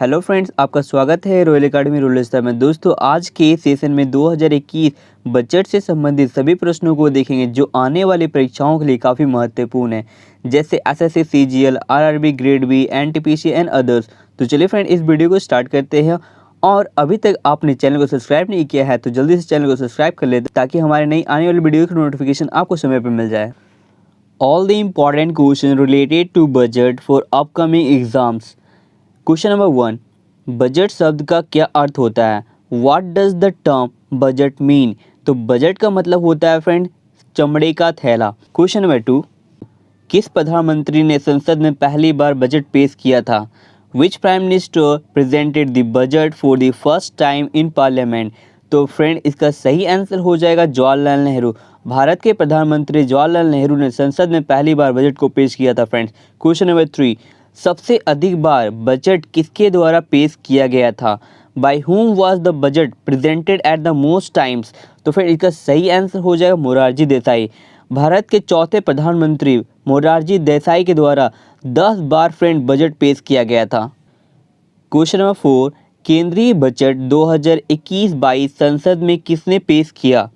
Hello friends, आपका स्वागत है रॉयल एकेडमी रूरल स्टार में। दोस्तों, आज के सेशन में 2021 बजट से संबंधित सभी प्रश्नों को देखेंगे जो आने वाली परीक्षाओं के लिए काफ़ी महत्वपूर्ण है, जैसे SSC, CGL, RRB, grade B, NTPC and others. तो चलिए फ्रेंड, इस वीडियो को स्टार्ट करते हैं। और अभी तक आपने चैनल को सब्सक्राइब नहीं किया है तो जल्दी से चैनल को सब्सक्राइब कर ले ताकि हमारे नई आने वाली वीडियो की नोटिफिकेशन आपको समय पर मिल जाए। All the important question related to budget for upcoming exams. Question number 1, budget शब्द का क्या अर्थ होता है? What does the term budget mean? तो बजट का मतलब होता है फ्रेंड चमड़े का थैला। क्वेश्चन नंबर 2, किस प्रधानमंत्री ने संसद में पहली बार बजट पेश किया था? Which prime minister presented the budget for the first time in parliament? तो फ्रेंड, इसका सही आंसर हो जाएगा जवाहरलाल नेहरू। भारत के प्रधानमंत्री जवाहरलाल नेहरू ने संसद में पहली बार बजट को पेश किया था फ्रेंड्स। क्वेश्चन नंबर 3, सबसे अधिक बार बजट किसके द्वारा पेश किया गया था? By whom was the budget presented at the most times? तो फिर इसका सही आंसर हो जाएगा मोरारजी देसाई। भारत के चौथे प्रधानमंत्री मोरारजी देसाई के द्वारा 10 बार फ्रेंड बजट पेश किया गया था। क्वेश्चन नंबर 4, केंद्रीय बजट 2021-22 संसद में किसने पेश किया?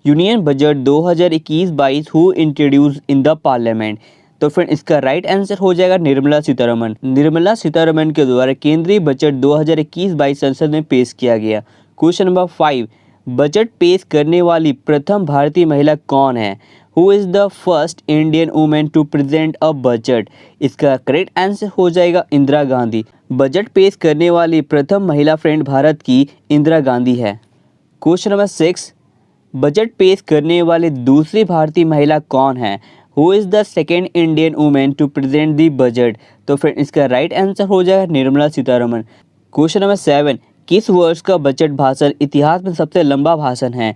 Union budget 2021-22 who introduce in the parliament? तो फ्रेंड, इसका राइट आंसर हो जाएगा निर्मला सीतारमण। निर्मला सीतारमण के द्वारा केंद्रीय बजट 2021-22 संसद में पेश किया गया। क्वेश्चन नंबर 5, बजट पेश करने वाली प्रथम भारतीय महिला कौन है? Who is the first Indian women to present a budget? इसका करेक्ट आंसर हो जाएगा इंदिरा गांधी। बजट पेश करने वाली प्रथम महिला फ्रेंड भारत की इंदिरा गांधी है। क्वेश्चन नंबर 6, बजट पेश करने वाली दूसरी भारतीय महिला कौन है? Who is the second Indian women to present the budget? तो फ्रेंड, इसका राइट आंसर हो जाएगा निर्मला सीतारमण। क्वेश्चन नंबर 7, किस वर्ष का बजट भाषण इतिहास में सबसे लंबा भाषण है?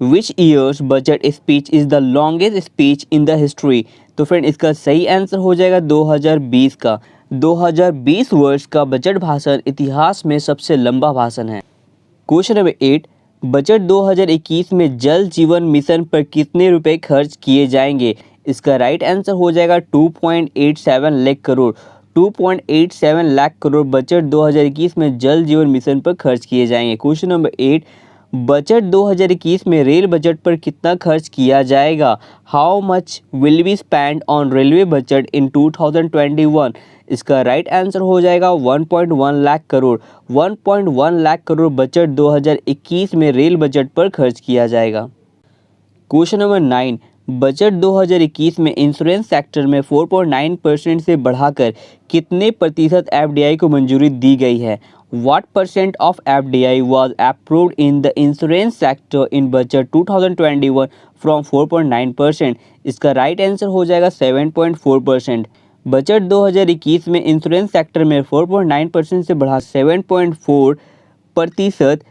Which years budget speech is the longest speech in the history? तो फ्रेंड, इसका सही आंसर हो जाएगा 2020 का। 2020 वर्ष का बजट भाषण इतिहास में सबसे लंबा भाषण है। क्वेश्चन नंबर 8, बजट 2021 में जल जीवन मिशन पर कितने रुपए खर्च किए जाएंगे? इसका राइट आंसर हो जाएगा 2.87 लाख करोड़। 2.87 लाख करोड़ बजट 2021 में जल जीवन मिशन पर खर्च किए जाएंगे। क्वेश्चन नंबर 8, बजट 2021 में रेल बजट पर कितना खर्च किया जाएगा? How much will be spend on railway budget in 2021? इसका राइट आंसर हो जाएगा 1.1 लाख करोड़। 1.1 लाख करोड़ बजट 2021 में रेल बजट पर खर्च किया जाएगा। क्वेश्चन नंबर 9, बजट 2021 में इंश्योरेंस सेक्टर में 4.9% से बढ़ाकर कितने प्रतिशत एफडीआई को मंजूरी दी गई है? What percent of FDI was approved in the insurance sector in budget 2021 from 4.9%? इसका राइट आंसर हो जाएगा 7.4%। बजट 2021 में इंश्योरेंस सेक्टर में 4.9% से बढ़ा 7.4%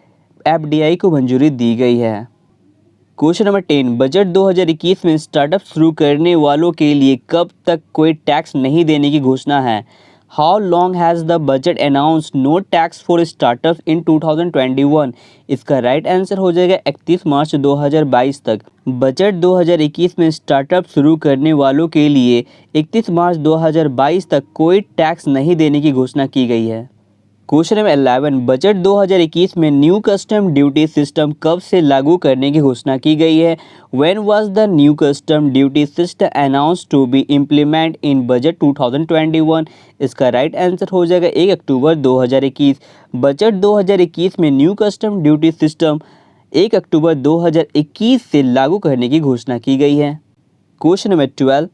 एफडीआई को मंजूरी दी गई है। क्वेश्चन नंबर 10, बजट 2021 में स्टार्टअप शुरू करने वालों के लिए कब तक कोई टैक्स नहीं देने की घोषणा है? How long has the budget announce no tax for startup in 2021? इसका राइट आंसर हो जाएगा 31 मार्च 2022 तक। बजट 2021 में स्टार्टअप शुरू करने वालों के लिए 31 मार्च 2022 तक कोई टैक्स नहीं देने की घोषणा की गई है। क्वेश्चन नंबर 11, बजट 2021 में न्यू कस्टम ड्यूटी सिस्टम कब से लागू करने की घोषणा की गई है? When was the new custom duty system announced to be implement in budget 2021? इसका राइट आंसर हो जाएगा 1 अक्टूबर 2021। बजट 2021 में न्यू कस्टम ड्यूटी सिस्टम 1 अक्टूबर 2021 से लागू करने की घोषणा की गई है। क्वेश्चन नंबर 12,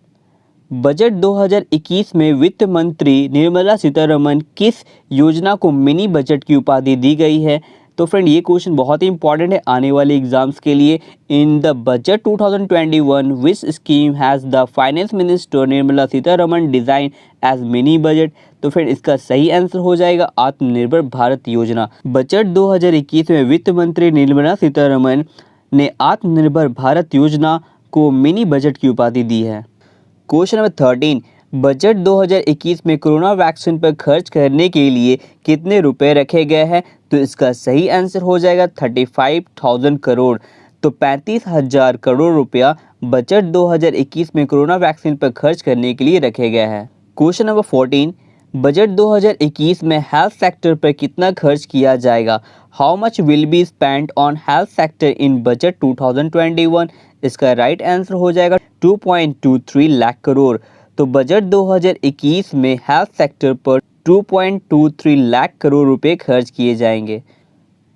बजट 2021 में वित्त मंत्री निर्मला सीतारमण किस योजना को मिनी बजट की उपाधि दी गई है? तो फ्रेंड, ये क्वेश्चन बहुत ही इंपॉर्टेंट है आने वाले एग्जाम्स के लिए। In the budget 2021 which scheme has the finance minister Nirmala Sitharaman design as mini budget? तो फ्रेंड, इसका सही आंसर हो जाएगा आत्मनिर्भर भारत योजना। बजट 2021 में वित्त मंत्री निर्मला सीतारमण ने आत्मनिर्भर भारत योजना को मिनी बजट की उपाधि दी है। क्वेश्चन नंबर 13, बजट 2021 में कोरोना वैक्सीन पर खर्च करने के लिए कितने रुपए रखे गए हैं? तो इसका सही आंसर हो जाएगा 35,000 करोड़। तो 35,000 करोड़ रुपया बजट 2021 में कोरोना वैक्सीन पर खर्च करने के लिए रखे गए हैं। क्वेश्चन नंबर 14, बजट 2021 में हेल्थ सेक्टर पर कितना खर्च किया जाएगा? How much will be spent on health sector in budget 2021? इसका राइट आंसर हो जाएगा 2.23 लाख करोड़। तो बजट 2021 में हेल्थ सेक्टर पर 2.23 लाख करोड़ रुपए खर्च किए जाएंगे।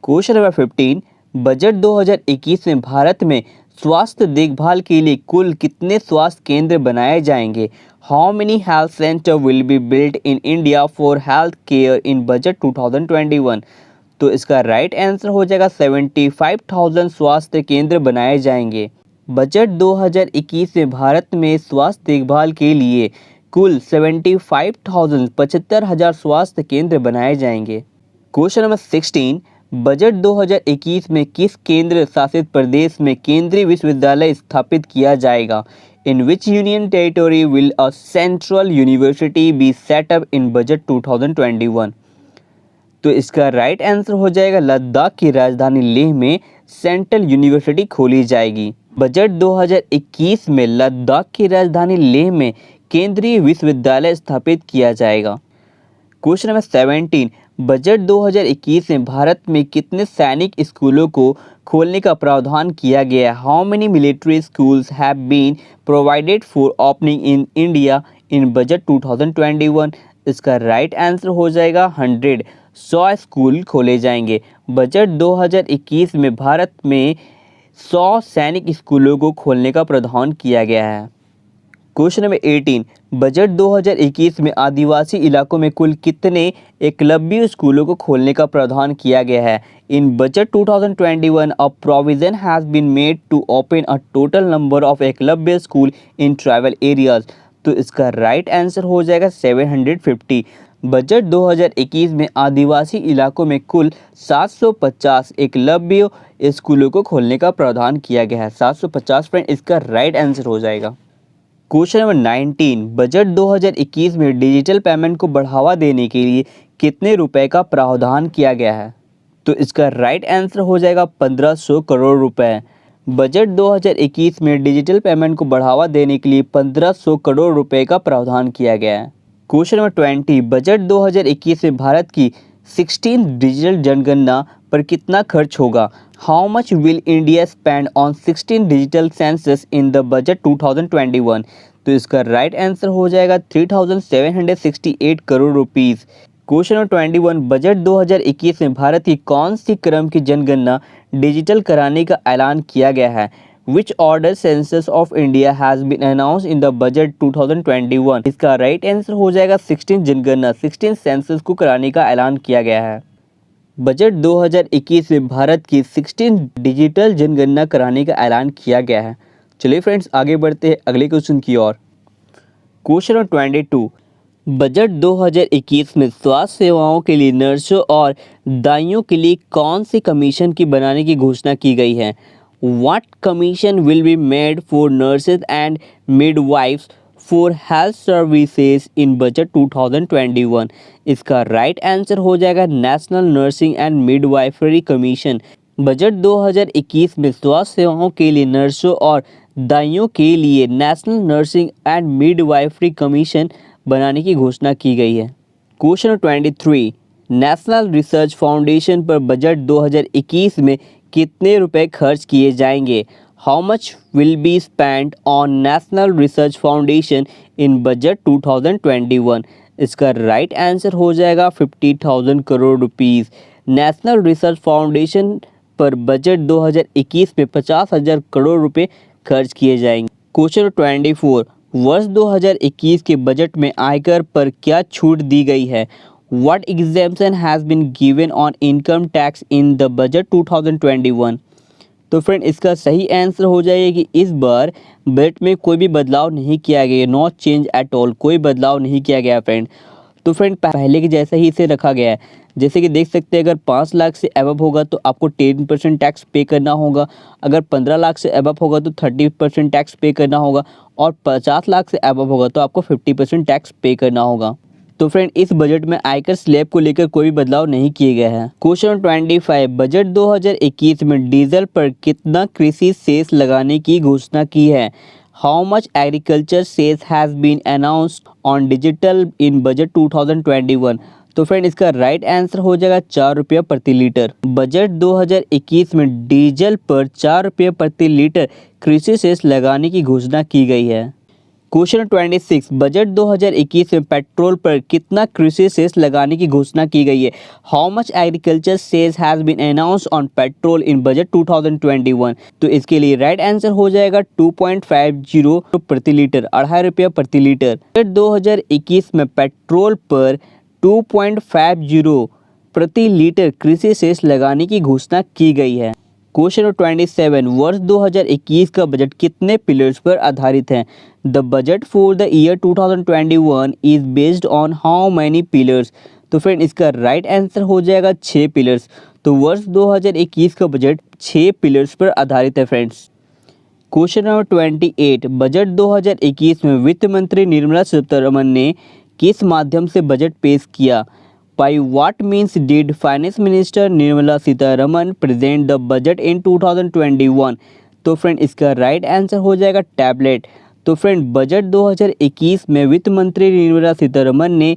क्वेश्चन नंबर 15, बजट 2021 में भारत में स्वास्थ्य देखभाल के लिए कुल कितने स्वास्थ्य केंद्र बनाए जाएंगे? How many health centre will be built in India for health care in budget 2021? तो इसका राइट आंसर हो जाएगा 75,000 स्वास्थ्य केंद्र बनाए जाएंगे। बजट 2021 में भारत में स्वास्थ्य देखभाल के लिए कुल 75,000 स्वास्थ्य केंद्र बनाए जाएंगे। क्वेश्चन नंबर 16, बजट 2021 में किस केंद्र शासित प्रदेश में केंद्रीय विश्वविद्यालय स्थापित किया जाएगा? In which union territory will a central university be set up in budget 2021? तो इसका राइट आंसर हो जाएगा लद्दाख की राजधानी लेह में सेंट्रल यूनिवर्सिटी खोली जाएगी। बजट 2021 में लद्दाख की राजधानी लेह में केंद्रीय विश्वविद्यालय स्थापित किया जाएगा। क्वेश्चन नंबर 17, बजट 2021 में भारत में कितने सैनिक स्कूलों को खोलने का प्रावधान किया गया है? How many military schools have been provided for opening in India in budget 2021? इसका राइट आंसर हो जाएगा 100 स्कूल खोले जाएंगे। बजट 2021 में भारत में 100 सैनिक स्कूलों को खोलने का प्रावधान किया गया है। क्वेश्चन नंबर 18, बजट 2021 में आदिवासी इलाकों में कुल कितने एकलव्य स्कूलों को खोलने का प्रावधान किया गया है? In budget 2021 a provision has been made to open a total number of Eklavya school in tribal areas. तो इसका राइट आंसर हो जाएगा 750। बजट 2021 में आदिवासी इलाकों में कुल 750 एकलव्य स्कूलों को खोलने का प्रावधान किया गया है। 750 फ्रेंड इसका राइट आंसर हो जाएगा। क्वेश्चन नंबर 19, बजट 2021 में डिजिटल पेमेंट को बढ़ावा देने के लिए कितने रुपए का प्रावधान किया गया है? तो इसका राइट आंसर हो जाएगा 1500 करोड़ रुपए। बजट 2021 में डिजिटल पेमेंट को बढ़ावा देने के लिए 1500 करोड़ रुपए का प्रावधान किया गया है। क्वेश्चन नंबर 20, बजट 2021 में भारत की 16 डिजिटल जनगणना पर कितना खर्च होगा? How much will India spend on 16 digital census in the budget 2021? तो इसका राइट आंसर हो जाएगा 3768 crore rupees. Question number 21, budget 2021 में भारत की कौन सी क्रम की जनगणना डिजिटल कराने का ऐलान किया गया है? Which order census of India has been announced in the budget 2021? इसका राइट आंसर हो जाएगा 16 जनगणना, 16 सेंसस को कराने का ऐलान किया गया है। बजट 2021 में भारत की 16 डिजिटल जनगणना कराने का ऐलान किया गया है। चलिए फ्रेंड्स आगे बढ़ते हैं अगले क्वेश्चन की ओर। क्वेश्चन नंबर 22, बजट 2021 में स्वास्थ्य सेवाओं के लिए नर्सों और दाइयों के लिए कौन सी कमीशन की बनाने की घोषणा की गई है? What commission will be made for nurses and midwives for health services in budget 2021? इसका राइट आंसर हो जाएगा national nursing and midwifery commission. Budget 2021 में स्वास्थ्य सेवाओं के लिए नर्सों और दाइयों के लिए national nursing and midwifery commission बनाने की घोषणा की गई है। क्वेश्चन 23, नेशनल रिसर्च फाउंडेशन पर बजट 2021 में कितने रुपए खर्च किए जाएंगे? How much will be spent on national research foundation in budget 2021? इसका राइट आंसर हो जाएगा 50,000 crore rupees. National research foundation पर बजट 2021 में 50,000 करोड़ रुपए खर्च किए जाएंगे। क्वेश्चन 24, वर्ष 2021 के बजट में आयकर पर क्या छूट दी गई है? What exemption has been given on income tax in the budget 2021? तो फ्रेंड इसका सही आंसर हो जाएगा कि इस बार बजट में कोई भी बदलाव नहीं किया गया, नॉट चेंज एट ऑल, कोई बदलाव नहीं किया गया फ्रेंड। तो फ्रेंड पहले के जैसा ही इसे रखा गया है। जैसे कि देख सकते हैं अगर 5 लाख से अबव होगा तो आपको 10% टैक्स पे करना होगा, अगर 15 लाख से अबव होगा तो 30% टैक्स पे करना होगा और 50 लाख से अबव होगा तो आपको 50% टैक्स पे करना होगा। तो फ्रेंड इस बजट में आयकर स्लैब को लेकर कोई बदलाव नहीं किए गए हैं। क्वेश्चन 25, बजट 2021 में डीजल पर कितना कृषि सेस लगाने की घोषणा की है? हाउ मच एग्रीकल्चर सेल्स has been announced on digital in budget 2021। तो फ्रेंड इसका राइट आंसर हो जाएगा 4 रुपये प्रति लीटर। बजट 2021 में डीजल पर 4 रुपये प्रति लीटर कृषि सेस लगाने की घोषणा की गई है। क्वेश्चन 26, बजट 2021 में पेट्रोल पर कितना कृषि सेस लगाने की घोषणा की गई है। How much agriculture cess has been announced on petrol in budget 2021। तो इसके लिए राइट आंसर हो जाएगा 2.50 प्रति लीटर, 2.5 रुपये प्रति लीटर। बजट 2021 में पेट्रोल पर 2.50 प्रति लीटर कृषि सेस लगाने की घोषणा की गई है। क्वेश्चन 27, वर्ष 2021 का बजट कितने पिलर्स पर आधारित है। The budget for the year 2021 is based on how many pillars. तो फ्रेंड इसका राइट आंसर हो जाएगा 6 पिलर्स। तो वर्ष 2021 का बजट 6 पिलर्स पर आधारित है फ्रेंड्स। क्वेश्चन नंबर 28, बजट 2021 में वित्त मंत्री निर्मला सीतारमण ने किस माध्यम से बजट पेश किया। By what means did Finance Minister Nirmala Sitharaman present the budget in 2021? तो फ्रेंड इसका राइट आंसर हो जाएगा टैबलेट। तो फ्रेंड बजट 2021 में वित्त मंत्री निर्मला सीतारमण ने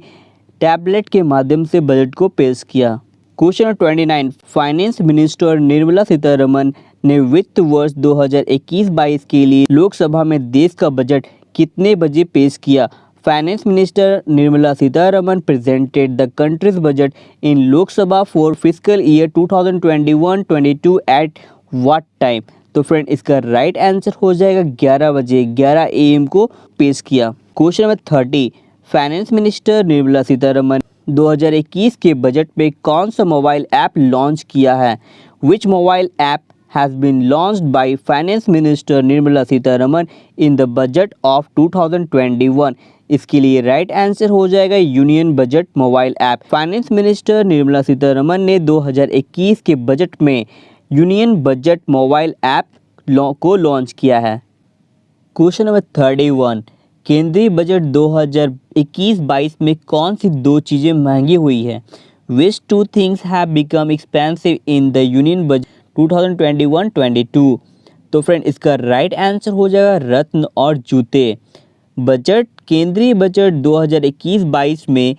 टैबलेट के माध्यम से बजट को पेश किया। Question 29, finance minister Nirmala Sitharaman ने वित्त वर्ष 2021-22 के लिए लोकसभा में देश का बजट कितने बजे पेश किया। Finance Minister Nirmala Sitharaman presented the country's budget in Lok Sabha for fiscal year 2021-22 at what time? तो फ्रेंड इसका राइट आंसर हो जाएगा 11 बजे, 11 AM को पेश किया। Question number 30, finance minister Nirmala Sitharaman 2021 के बजट में कौन सा मोबाइल ऐप लॉन्च किया है। विच mobile app has been launched by Finance Minister Nirmala Sitharaman in the budget of 2021। इसके लिए राइट आंसर हो जाएगा union budget mobile app. Finance minister Nirmala Sitharaman ने 2021 के बजट में यूनियन बजट मोबाइल ऐप को लॉन्च किया है। क्वेश्चन नंबर 31, केंद्रीय बजट 2021-22 में कौन सी दो चीज़ें महंगी हुई है। Which two things have become expensive in the union budget 2021-22? तो फ्रेंड इसका राइट आंसर हो जाएगा रत्न और जूते। केंद्रीय बजट 2021-22 में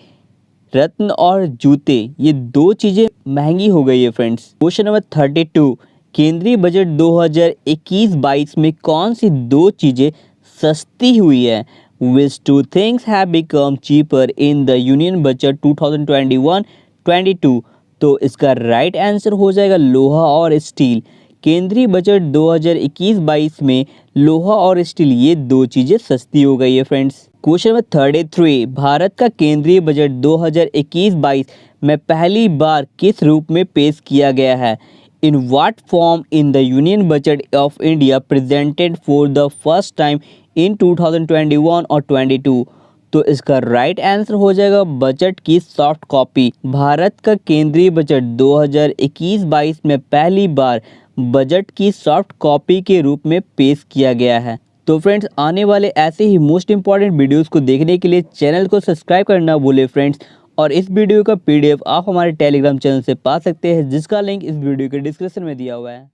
रत्न और जूते ये दो चीज़ें महंगी हो गई है फ्रेंड्स। क्वेश्चन नंबर 32, केंद्रीय बजट 2021-22 में कौन सी दो चीज़ें सस्ती हुई है। Which two things have become cheaper in the union budget 2021-22? तो इसका राइट आंसर हो जाएगा लोहा और स्टील। केंद्रीय बजट 2021-22 में लोहा और स्टील ये दो चीज़ें सस्ती हो गई है फ्रेंड्स। क्वेश्चन नंबर 33, भारत का केंद्रीय बजट 2021-22 में पहली बार किस रूप में पेश किया गया है। In what form in the union budget of India presented for the first time इन 2021 और 22? तो इसका राइट आंसर हो जाएगा बजट की सॉफ्ट कॉपी। भारत का केंद्रीय बजट 2021-22 में पहली बार बजट की सॉफ्ट कॉपी के रूप में पेश किया गया है। तो फ्रेंड्स आने वाले ऐसे ही मोस्ट इंपॉर्टेंट वीडियोस को देखने के लिए चैनल को सब्सक्राइब करना भूले फ्रेंड्स। और इस वीडियो का PDF आप हमारे टेलीग्राम चैनल से पा सकते हैं जिसका लिंक इस वीडियो के डिस्क्रिप्शन में दिया हुआ है।